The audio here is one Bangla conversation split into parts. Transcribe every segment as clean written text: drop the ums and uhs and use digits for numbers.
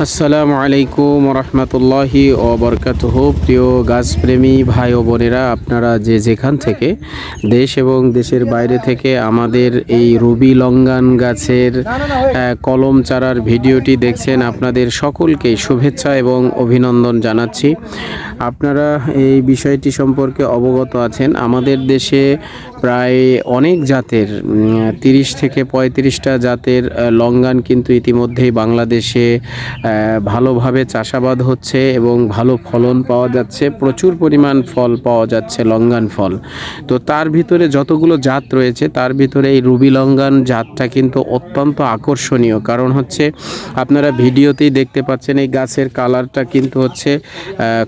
আসসালামু আলাইকুম রহমতুল্লাহি ও বরকাতুহু। প্রিয় গাছপ্রেমী ভাই ও বোনেরা, আপনারা যে যেখান থেকে দেশ এবং দেশের বাইরে থেকে আমাদের এই রুবি লঙ্গান গাছের কলম চারার ভিডিওটি দেখছেন, আপনাদের সকলকেই শুভেচ্ছা এবং অভিনন্দন জানাচ্ছি। আপনারা এই বিষয়টি সম্পর্কে অবগত আছেন, আমাদের দেশে প্রায় অনেক জাতের 30 থেকে 35টা জাতের লঙ্গান কিন্তু ইতিমধ্যেই বাংলাদেশে ভালোভাবে চাষাবাদ হচ্ছে এবং ভালো ফলন পাওয়া যাচ্ছে, প্রচুর পরিমাণ ফল পাওয়া যাচ্ছে লঙ্গান ফল। তো তার ভিতরে যতগুলো জাত রয়েছে তার ভিতরে এই রুবি লঙ্গান জাতটা কিন্তু অত্যন্ত আকর্ষণীয়। কারণ হচ্ছে আপনারা ভিডিওতেই দেখতে পাচ্ছেন এই গাছের কালারটা কিন্তু হচ্ছে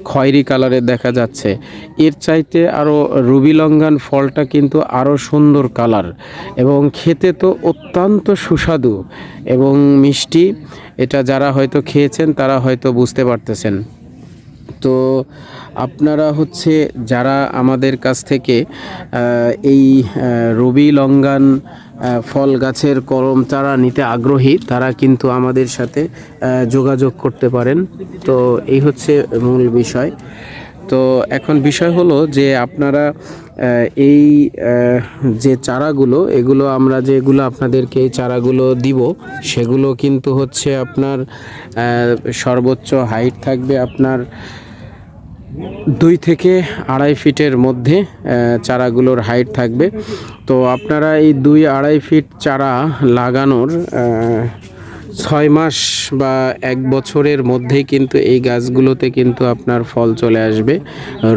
খয়েরি কালারের দেখা যাচ্ছে। এর চাইতে আরও রুবি লঙ্গান ফলটা কিন্তু আরও সুন্দর কালার এবং খেতে তো অত্যন্ত সুস্বাদু এবং মিষ্টি। এটা যারা হয়তো খেয়েছেন তারা হয়তো বুঝতে পারতেছেন। তো আপনারা হচ্ছে যারা আমাদের কাছ থেকে এই রুবি লঙ্গান ফল গাছের কলম চারা নিতে আগ্রহী, তারা কিন্তু আমাদের সাথে যোগাযোগ করতে পারেন। তো এই হচ্ছে মূল বিষয়। তো এখন বিষয় হলো যে আপনারা এই যে চারাগুলো, এগুলো আমরা যেগুলো আপনাদেরকে এই চারাগুলো দিব সেগুলো কিন্তু হচ্ছে আপনার সর্বোচ্চ হাইট থাকবে আপনার 2 থেকে 2.5 ফিটের মধ্যে চারাগুলোর হাইট থাকবে। তো আপনারা এই 2-2.5 ফিট চারা লাগানোর 6 মাস বা 1 বছরের মধ্যেই কিন্তু এই গাছগুলোতে কিন্তু আপনার ফল চলে আসবে,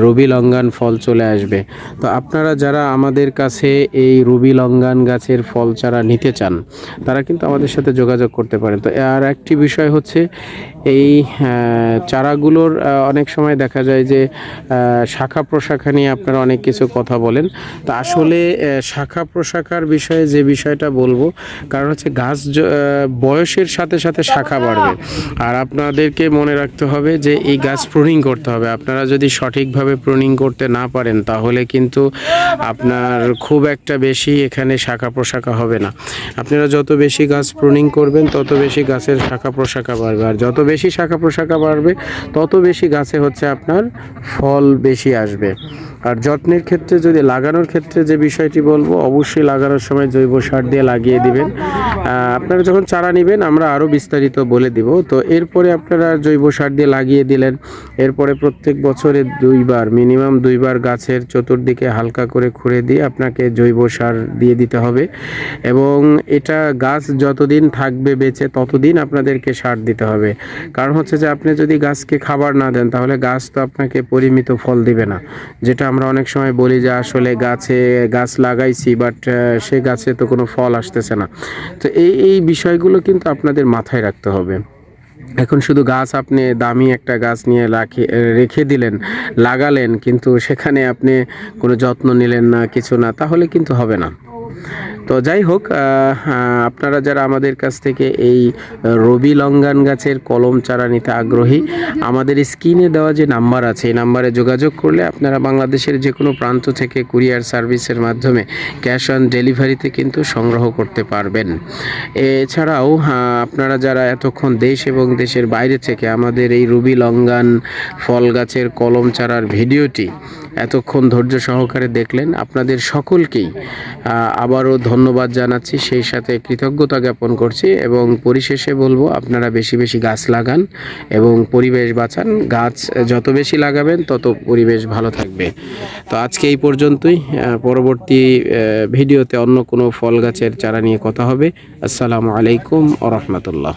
রুবি লঙ্গান ফল চলে আসবে। তো আপনারা যারা আমাদের কাছে এই রুবি লঙ্গান গাছের ফল চারা নিতে চান তারা কিন্তু আমাদের সাথে যোগাযোগ করতে পারেন। তো আর একটি বিষয় হচ্ছে এই চারাগুলোর অনেক সময় দেখা যায় যে শাখা প্রশাখা নিয়ে আপনারা অনেক কিছু কথা বলেন। তা আসলে শাখা প্রশাখার বিষয়ে যে বিষয়টা বলবো, কারণ হচ্ছে গাছ বয়সের সাথে সাথে শাখা বাড়বে। আর আপনাদেরকে মনে রাখতে হবে যে এই গাছ প্রুনিং করতে হবে। আপনারা যদি সঠিকভাবে প্রুনিং করতে না পারেন তাহলে কিন্তু আপনার খুব একটা বেশি এখানে শাখা প্রশাখা হবে না। আপনারা যত বেশি গাছ প্রুনিং করবেন তত বেশি গাছের শাখা প্রশাখা বাড়বে, আর যত বেশি শাখা প্রশাখা বাড়বে তত বেশি গাছে হচ্ছে আপনার ফল বেশি আসবে। আর যত্নের ক্ষেত্রে, যদি লাগানোর ক্ষেত্রে যে বিষয়টি বলবো, অবশ্যই লাগানোর সময় জৈব সার দিয়ে লাগিয়ে দিবেন। আপনারা যখন চারা নেবেন আমরা আরও বিস্তারিত বলে দিব। তো এরপরে আপনারা জৈব সার দিয়ে লাগিয়ে দিলেন, এরপরে প্রত্যেক বছরে 2 বার, মিনিমাম 2 বার গাছের চতুর্দিকে হালকা করে খুঁড়ে দিয়ে আপনাকে জৈব সার দিয়ে দিতে হবে। এবং এটা গাছ যতদিন থাকবে বেঁচে ততদিন আপনাদেরকে সার দিতে হবে। কারণ হচ্ছে যে আপনি যদি গাছকে খাবার না দেন তাহলে গাছ তো আপনাকে পরিমিত ফল দিবে না। যেটা আমরা অনেক সময় বলি যে আসলে গাছ লাগাইছি বাট সে গাছে তো কোনো ফল আসতেছে না। তো এই বিষয়গুলো কিন্তু আপনাদের মাথায় রাখতে হবে। এখন শুধু গাছ আপনি দামি একটা গাছ নিয়ে রেখে দিলেন, লাগালেন, কিন্তু সেখানে আপনি কোনো যত্ন নিলেন না, কিছু না, তাহলে কিন্তু হবে না। তো যাই হোক, আপনারা যারা আমাদের কাছ থেকে এই রবি লঙ্গান গাছের কলম চারা নিতে আগ্রহী, আমাদের স্ক্রিনে দেওয়া যে নাম্বার আছে এই নাম্বারে যোগাযোগ করলে আপনারা বাংলাদেশের যে কোনো প্রান্ত থেকে কুরিয়ার সার্ভিসের মাধ্যমে ক্যাশ অন ডেলিভারিতে কিন্তু সংগ্রহ করতে পারবেন। এছাড়াও আপনারা যারা এতক্ষণ দেশ এবং দেশের বাইরে থেকে আমাদের এই রবি লঙ্গান ফল গাছের কলম চারার ভিডিওটি এতক্ষণ ধৈর্য সহকারে দেখলেন, আপনাদের সকলকেই আবারও ধন্যবাদ জানাচ্ছি, সেই সাথে কৃতজ্ঞতা জ্ঞাপন করছি। এবং পরিশেষে বলবো, আপনারা বেশি বেশি গাছ লাগান এবং পরিবেশ বাঁচান। গাছ যত বেশি লাগাবেন তত পরিবেশ ভালো থাকবে। তো আজকে এই পর্যন্তই। পরবর্তী ভিডিওতে অন্য কোনো ফল গাছের চারা নিয়ে কথা হবে। আসসালামু আলাইকুম ওয়া রাহমাতুল্লাহ।